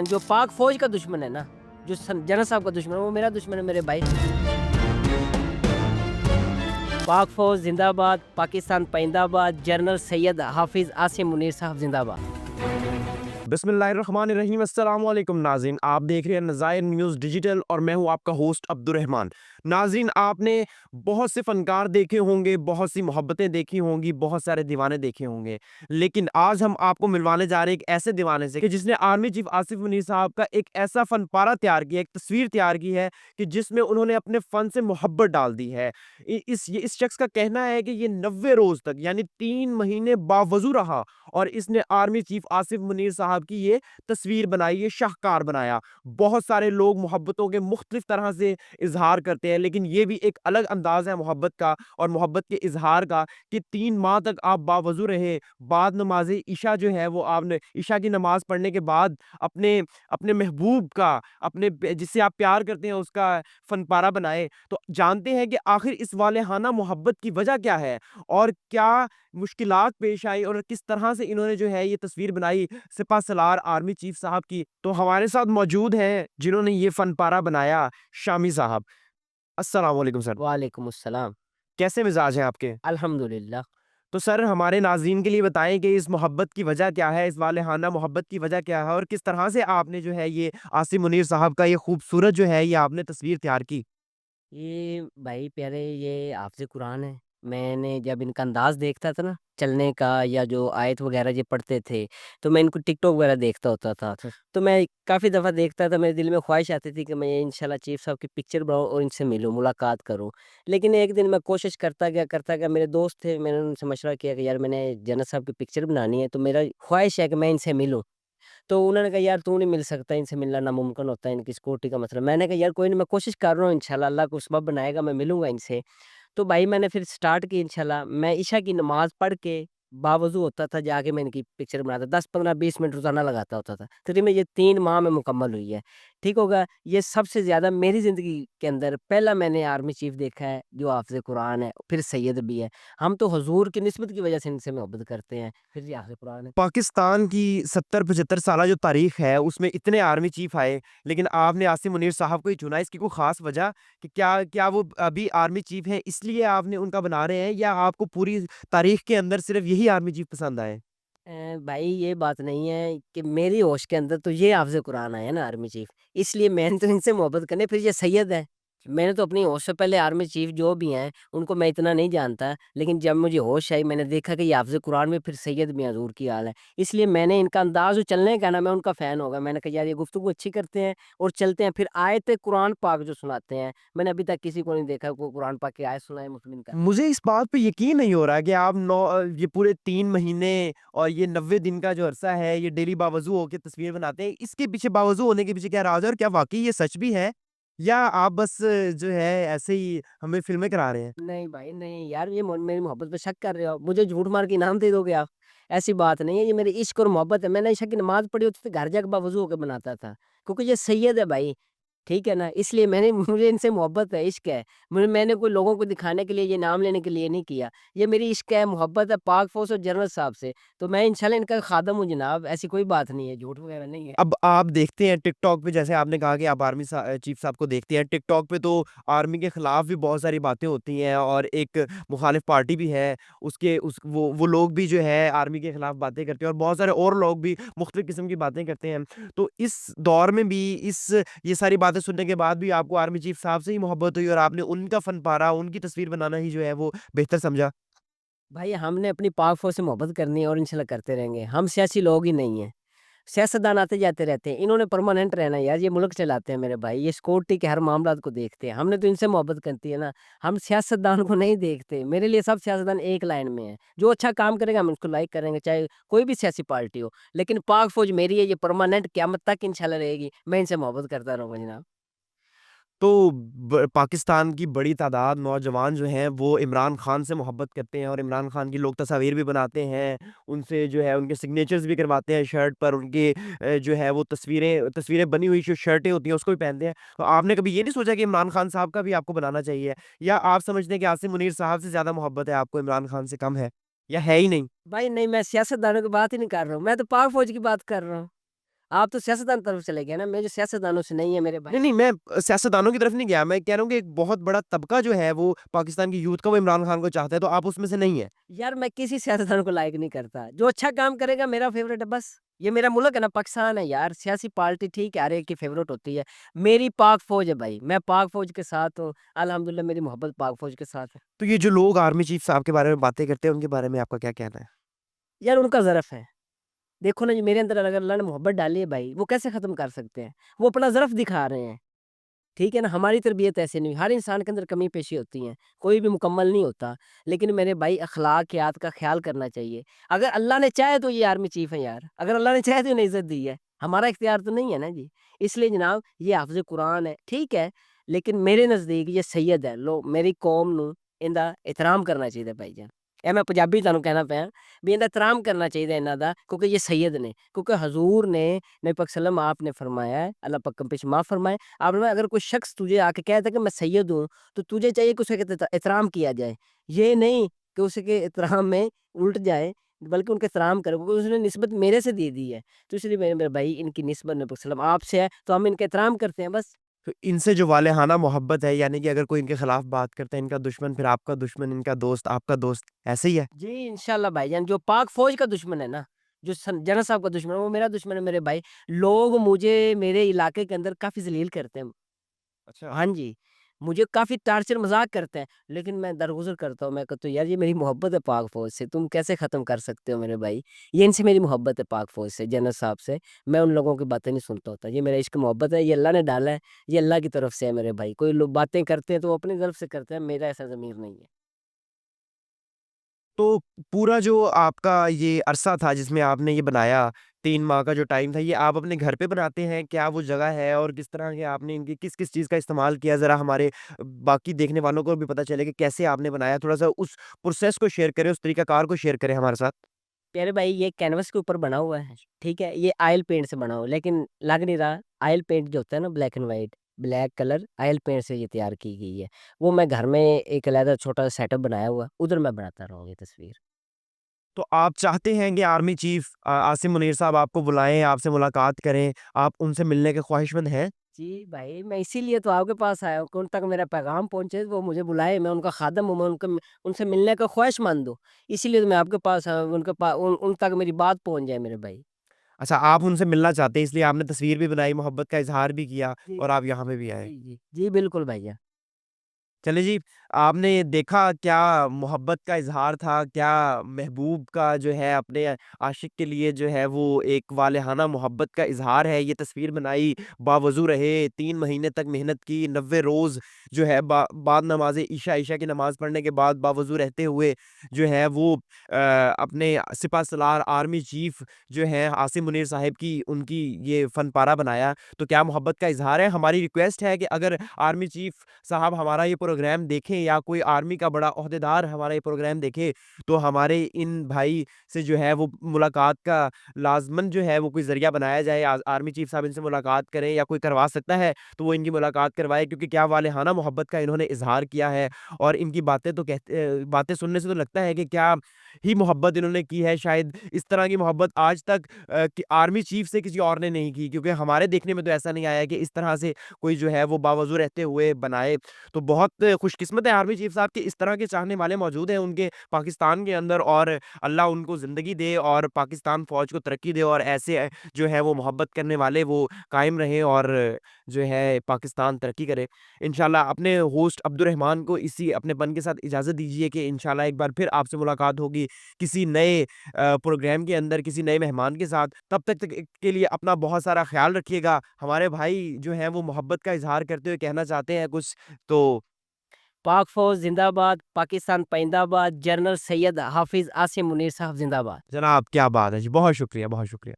जो पाक फौज का दुश्मन है ना, जो जनरल साहब का दुश्मन है, वो मेरा दुश्मन है मेरे भाई। पाक फौज जिंदाबाद, पाकिस्तान पाइंदाबाद, जनरल सैयद हाफिज आसिम मुनीर साहब जिंदाबाद। बिस्मिल्लाहिर्रहमानिर्रहीम। अस्सलाम वालेकुम नाज़रीन, आप देख रहे हैं नज़ायर न्यूज़ डिजिटल और मैं हूं आपका होस्ट अब्दुर्रहमान। नाज़रीन, आपने बहुत से फ़नकार देखे होंगे, बहुत सी मोहब्बतें देखी होंगी, बहुत सारे दीवाने देखे होंगे, लेकिन आज हम आपको मिलवाने जा रहे हैं एक ऐसे दीवाने से कि जिसने आर्मी चीफ आसिफ मुनीर साहब का एक ऐसा फ़न पारा तैयार किया, एक तस्वीर तैयार की है कि जिसमें उन्होंने अपने फ़न से मोहब्बत डाल दी है। इस शख्स का कहना है कि ये 90 रोज़ तक यानी 3 महीने बावज़ू रहा और इसने आर्मी चीफ आसिफ मुनीर साहब की ये तस्वीर बनाई, ये शाहकार बनाया। बहुत सारे लोग मोहब्बतों के मुख्तलिफ तरह से इजहार करते हैं, लेकिन ये भी एक अलग अंदाज है मोहब्बत का और मोहब्बत के इजहार का कि 3 माह तक आप बावजू रहे। बाद नमाज ईशा जो है वो आपने ईशा की नमाज पढ़ने के बाद अपने अपने महबूब का, जिससे आप प्यार करते हैं उसका फनपारा बनाए। तो जानते हैं कि आखिर इस वालेहाना मोहब्बत की वजह क्या है और क्या मुश्किलात पेश आई और किस तरह से इन्होंने जो है ये तस्वीर बनाई सिपह सलार आर्मी चीफ साहब की। तो हमारे साथ मौजूद हैं जिन्होंने ये फनपारा बनाया, शामी साहब। अस्सलाम वालेकुम सर। वालेकुम अस्सलाम। कैसे मिजाज हैं आपके? अल्हम्दुलिल्लाह। तो सर हमारे नाज़रीन के लिए बताएं कि इस मोहब्बत की वजह क्या है, इस वालेहाना मोहब्बत की वजह क्या है और किस तरह से आपने जो है ये आसिम मुनीर साहब का ये खूबसूरत जो है ये आपने तस्वीर तैयार की? ये भाई प्यारे, ये हाफ़िज़ कुरान है। मैंने जब इनका अंदाज़ देखता था ना चलने का, या जो आयत वग़ैरह ये पढ़ते थे, तो मैं इनको टिकटॉक वग़ैरह देखता होता था। तो मैं काफ़ी दफ़ा देखता था, मेरे दिल में ख़्वाहिश आती थी कि मैं इंशाल्लाह चीफ़ साहब की पिक्चर बनाऊँ और इनसे मिलूँ, मुलाकात करूँ। लेकिन एक दिन मैं कोशिश करता गया, मेरे दोस्त थे, मैंने उनसे मशवरा किया कि यार मैंने जनत साहब की पिक्चर बनानी है, तो मेरा ख़्वाहिश है कि मैं इनसे मिलूँ। तो उन्होंने कहा, "यार तू नहीं मिल सकता, इनसे मिलना नामुमकिन होता है, इनकी सिक्योरिटी का मसला।" मैंने कहा, "यार कोई नहीं, मैं कोशिश कर रहा हूँ, इंशाल्लाह अल्लाह कुछ सबब बनाएगा, मैं मिलूँगा इनसे।" तो भाई मैंने फिर स्टार्ट की, इंशाल्लाह मैं इशा की नमाज़ पढ़ के बावज़ू होता था, जाके मैं इनकी पिक्चर बनाता, 10, 15, 20 मिनट रोज़ाना लगाता होता था। तकरीबन ये 3 माह में मुकम्मल हुई है। ठीक होगा? ये सबसे ज़्यादा मेरी ज़िंदगी के अंदर पहला मैंने आर्मी चीफ़ देखा है, जो हाफ़िज़ कुरान है, फिर सैयद भी है। हम तो हुज़ूर की निस्बत की वजह से इनसे मोहब्बत करते हैं, फिर ये हाफ़िज़ कुरान है। पाकिस्तान की 70-75 साला जो तारीख है उसमें इतने आर्मी चीफ आए, लेकिन आपने आसिम मुनीर साहब को ही चुना। इसकी कोई खास वजह कि क्या क्या वो अभी आर्मी चीफ हैं इसलिए आपने उनका बना रहे हैं या आपको पूरी तारीख के अंदर सिर्फ यही आर्मी चीफ पसंद आए? भाई ये बात नहीं है कि मेरी होश के अंदर तो ये हाफ़िज़ कुरान आया ना आर्मी चीफ़, इसलिए मैंने तो इनसे मोहब्बत करनी है, फिर ये सैयद है। मैंने तो अपनी होश से पहले आर्मी चीफ़ जो भी हैं, उनको मैं इतना नहीं जानता, लेकिन जब मुझे होश आई मैंने देखा कि ये हाफ़िज़ कुरान में फिर सैयद भी हैं, हज़ूर की हाल है। इसलिए मैंने इनका अंदाज़ जो चलने का है ना, मैं उनका फ़ैन हो गया। मैंने कहा यार ये गुफ्तगू अच्छी करते हैं और चलते हैं, फिर आयत कुरान पाक जो सुनाते हैं, मैंने अभी तक किसी को नहीं देखा को कुरान पाक की आयत सुनाए मुस्लिम का। मुझे इस बात पे यकीन नहीं हो रहा कि आप ये पूरे 3 महीने और ये 90 दिन का जो अरसा है, ये डेली बावज़ू होके तस्वीर बनाते हैं। इसके पीछे बावज़ू होने के पीछे क्या राज़ है और क्या वाक़ई ये सच भी है या आप बस जो है ऐसे ही हमें फ़िल्में करा रहे हैं? नहीं भाई नहीं यार, ये मेरी मोहब्बत पे शक कर रहे हो आप। मुझे झूठ मार के इनाम दे दोगे आप? ऐसी बात नहीं है, ये मेरी इश्क और मोहब्बत है। मैंने इशा की नमाज़ पढ़ी होती थी, घर जाके बावज़ू होके बनाता था। क्योंकि ये सैयद है भाई, ठीक है ना? इसलिए मुझे इनसे मोहब्बत है, इश्क है। मैंने कोई लोगों को दिखाने के लिए, ये नाम लेने के लिए नहीं किया। ये मेरी इश्क है, मोहब्बत है पाक फ़ौज और जनरल साहब से। तो मैं इंशाल्लाह इनका खादम हूँ जनाब, ऐसी कोई बात नहीं है, झूठ वगैरह नहीं है। अब आप देखते हैं टिकटॉक पे जैसे आपने कहा कि आप चीफ साहब को देखते हैं टिकटॉक पे तो आर्मी के खिलाफ भी बहुत सारी बातें होती हैं और एक मुखालिफ पार्टी भी है उसके उस वो लोग भी जो है आर्मी के खिलाफ बातें करते हैं और बहुत सारे और लोग भी मुख्तलिफ किस्म की बातें करते हैं। तो इस दौर में भी इस ये सारी बातें सुनने के बाद भी आपको आर्मी चीफ साहब से ही मोहब्बत हुई और आपने उनका फन पारा उनकी तस्वीर बनाना ही जो है वो बेहतर समझा? भाई हमने अपनी पाक फ़ौज से मोहब्बत करनी है और इंशाल्लाह करते रहेंगे। हम सियासी लोग ही नहीं हैं। सियासतदान आते-जाते रहते हैं, इन्होंने परमानेंट रहना है यार, ये मुल्क चलाते हैं मेरे भाई, ये सिक्योरिटी के हर मामलात को देखते हैं, हमने तो इनसे मोहब्बत करती है ना, हम सियासतदान को नहीं देखते, मेरे लिए सब सियासतदान एक लाइन में हैं, जो अच्छा काम करेगा हम उसको लाइक करेंगे, चाहे कोई भी सियासी पार्टी हो, लेकिन पाक फ़ौज मेरी है, ये परमानेंट क़यामत तक इंशाल्लाह रहेगी, मैं इनसे मोहब्बत करता रहूँगा जनाब। तो पाकिस्तान की बड़ी तादाद नौजवान जो हैं वो इमरान खान से मोहब्बत करते हैं और इमरान खान की लोग तस्वीर भी बनाते हैं, उनसे जो है उनके सिग्नेचर्स भी करवाते हैं शर्ट पर उनके जो है वो तस्वीरें तस्वीरें बनी हुई जो शर्टें होती हैं उसको भी पहनते हैं। तो आपने कभी ये नहीं सोचा कि इमरान खान साहब का भी आपको बनाना चाहिए? या आप समझते हैं कि आसिम मुनीर साहब से ज़्यादा मोहब्बत है आपको इमरान खान से कम है? या है ही नहीं? भाई नहीं, मैं सियासतदानों की बात ही नहीं कर रहा हूँ, मैं तो पाक फ़ौज की बात कर रहा हूँ। आप तो सियासतदान तरफ चले गए ना, मैं जो सियासतदानों से नहीं है मेरे भाई। नहीं, मैं सियासतदानों की तरफ नहीं गया, मैं कह रहा हूँ कि एक बहुत बड़ा तबका जो है वो पाकिस्तान की यूथ का वो इमरान खान को चाहता है, तो आप उसमें से नहीं हैं। यार मैं किसी सियासतदान को लाइक नहीं करता, जो अच्छा काम करेगा मेरा फेवरेट है बस। ये मेरा मुल्क है ना, पाकिस्तान है यार, सियासी पार्टी ठीक है, हर एक की फेवरेट होती है। मेरी पाक फौज है भाई, मैं पाक फौज के साथ हूँ, अल्हम्दुलिल्लाह मेरी मोहब्बत पाक फौज के साथ है। तो ये जो लोग आर्मी चीफ साहब के बारे में बातें करते हैं, उनके बारे में आपका क्या कहना है? यार उनका ज़रफ़ है, देखो ना, जो मेरे अंदर अगर अल्लाह ने मोहब्बत डाली है भाई, वो कैसे ख़त्म कर सकते हैं? वो अपना ज़रफ़ दिखा रहे हैं। ठीक है ना? हमारी तरबियत ऐसे नहीं हुई, हर इंसान के अंदर कमी-पेशी होती हैं, कोई भी मुकम्मल नहीं होता। लेकिन मेरे भाई अख़लाक़ियात का ख़्याल करना चाहिए। अगर अल्लाह ने चाहे तो ये आर्मी चीफ़ है यार, अगर अल्लाह ने चाहे तो इन्हें इज़्ज़त दी है, हमारा इख्तियार तो नहीं है ना जी। इसलिए जनाब ये हाफ़िज़ कुरान है, ठीक है, लेकिन मेरे नज़दीक ये सैयद है, लो मेरी कौम नू इनदा एहतराम करना चाहिए भाईजान। ਇਹ मैं पंजाबी ਤੁਹਾਨੂੰ कहना ਪਿਆ भी इनका एहतराम करना चाहिए इन्हां दा, क्योंकि ये सैयद ने, क्योंकि हज़ूर ने नबी पाक सल्लम आपने फरमाया है, अल्लाह पाक कम पेश माफ़ फरमाए, आपने फरमाया अगर कोई शख्स तुझे आके कहता है कि मैं सैयद हूँ, तो तुझे चाहिए कि उसका एहतराम किया जाए। ये नहीं कि उसके एहतराम में उलट जाए, बल्कि उनका एहतराम करो, क्योंकि उसने निस्बत मेरे से दे दी है। तो इसलिए मेरे मेरे भाई इनकी निस्बत नबी पाक सल्लम आपसे है, तो हम इनका एहतराम करते हैं बस। तो इनसे जो वालेहाना मोहब्बत है, यानी कि अगर कोई इनके खिलाफ बात करता है, इनका दुश्मन, फिर आपका दुश्मन, इनका दोस्त, आपका दोस्त, ऐसे ही है? जी, इंशाल्लाह भाईजान, जो पाक फ़ौज का दुश्मन है ना, जो जनरल साहब का दुश्मन है, वो मेरा दुश्मन है मेरे भाई। लोग मुझे मेरे इलाके के अंदर काफ़ी ज़लील करते हैं। अच्छा। हाँ जी, मुझे काफ़ी टार्चर मज़ाक करते हैं, लेकिन मैं दरगुज़र करता हूँ, मैं कहता हूँ यार ये मेरी मोहब्बत है पाक फ़ौज से, तुम कैसे ख़त्म कर सकते हो मेरे भाई? ये इनसे मेरी मोहब्बत है पाक फ़ौज से, जनरल साहब से, मैं उन लोगों की बातें नहीं सुनता होता, ये मेरा इश्क मोहब्बत है, ये अल्लाह ने डाला है, ये अल्लाह की तरफ से है मेरे भाई। कोई लोग बातें करते हैं तो वो अपनी तरफ से करते हैं, मेरा ऐसा ज़मीर नहीं है। तो पूरा जो आपका ये अरसा था जिसमें आपने ये बनाया, 3 माह का जो टाइम था, ये आप अपने घर पे बनाते हैं? क्या वो जगह है और किस तरह के आपने इनकी किस-किस चीज़ का इस्तेमाल किया? ज़रा हमारे बाकी देखने वालों को भी पता चले कि कैसे आपने बनाया? थोड़ा-सा उस प्रोसेस को शेयर करें, उस तरीक़ाकार को शेयर करें हमारे साथ। प्यारे भाई ये कैनवस के ऊपर बना हुआ है, ठीक है? ये ऑयल पेंट से बना हुआ है, लेकिन लग नहीं रहा। ऑयल पेंट जो होता है ना black and white, black colour oil paint से ये तैयार की गई है। वो मैं घर में एक अलहदा छोटा-सा सेटअप बनाया हुआ है, उधर मैं बनाता रहूँ ये तस्वीर। तो आप चाहते हैं कि आर्मी चीफ़ आसिम मुनीर साहब आपको बुलाएँ, आपसे मुलाकात करें, आप उनसे मिलने के ख्वाहिशमंद हैं? जी भाई, मैं इसीलिए तो आपके पास आया हूँ कि उन तक मेरा पैगाम पहुँचे, वो मुझे बुलाए, मैं उनका खादम हूँ, मैं उनसे मिलने का ख्वाहिशमंद हूँ। इसीलिए तो मैं आपके पास आया हूँ, उन तक मेरी बात पहुँच जाए मेरे भाई। अच्छा, आप उनसे मिलना चाहते हैं, इसलिए आपने तस्वीर भी बनाई, मोहब्बत का इज़हार भी किया जी, और आप यहाँ पे भी आए। जी, जी। जी, बिल्कुल भैया। चलिए जी, आपने देखा क्या मोहब्बत का इज़हार था, क्या महबूब का जो है अपने आशिक के लिए जो है वो एक वालेहाना मोहब्बत का इज़हार है। ये तस्वीर बनाई, बावज़ू रहे, 3 महीने तक मेहनत की, 90 रोज़ जो है बाद नमाज़े इशा की नमाज़ पढ़ने के बाद बावज़ू रहते हुए जो है वो अपने सिपह सलार आर्मी चीफ़ जो हैं आसिम मुनीर साहिब की उनकी ये फ़न पारा बनाया। तो क्या मोहब्बत का इज़हार है। हमारी रिक्वेस्ट है कि अगर आर्मी चीफ़ साहब हमारा ये प्रोग्राम देखें या कोई आर्मी का बड़ा ओहदेदार हमारा ये प्रोग्राम देखे, तो हमारे इन भाई से जो है वो मुलाकात का लाज़मन जो है वो कोई ज़रिया बनाया जाए। आर्मी चीफ़ साहब इनसे मुलाकात करें या कोई करवा सकता है, तो वो इनकी मुलाकात करवाए क्योंकि क्या वालेहाना मोहब्बत का इन्होंने इज़हार किया है और इनकी बातें तो बातें सुनने से तो लगता है कि क्या ही मोहब्बत इन्होंने की है। शायद इस तरह की मोहब्बत आज तक कि आर्मी चीफ़ से किसी और ने नहीं की क्योंकि हमारे देखने में तो ऐसा नहीं आया कि इस तरह से कोई जो है वो बावज़ू रहते हुए बनाए। तो बहुत खुशकिस्मत है आर्मी चीफ़ साहब कि इस तरह के चाहने वाले मौजूद हैं उनके पाकिस्तान के अंदर और अल्लाह उनको ज़िंदगी दे और पाकिस्तान फ़ौज को तरक्की दे और ऐसे जो है वो मोहब्बत करने वाले वो कायम रहें और जो है पाकिस्तान तरक्की करे। इंशाल्लाह अपने होस्ट अब्दुर्रहमान को इसी अपनेपन के साथ इजाज़त दीजिए कि इंशाल्लाह एक बार फिर आपसे मुलाकात होगी किसी नए प्रोग्राम के अंदर किसी नए मेहमान के साथ। तब तक के लिए अपना बहुत सारा ख़्याल रखिएगा। हमारे भाई जो हैं वो मोहब्बत का इज़हार करते हुए कहना चाहते हैं कुछ तो पाक फ़ौज ज़िंदाबाद, पाकिस्तान पाइंदाबाद, जनरल सैयद हाफ़िज़ आसिम मुनीर साहब ज़िंदाबाद। जनाब क्या बात है जी! बहुत शुक्रिया, बहुत शुक्रिया।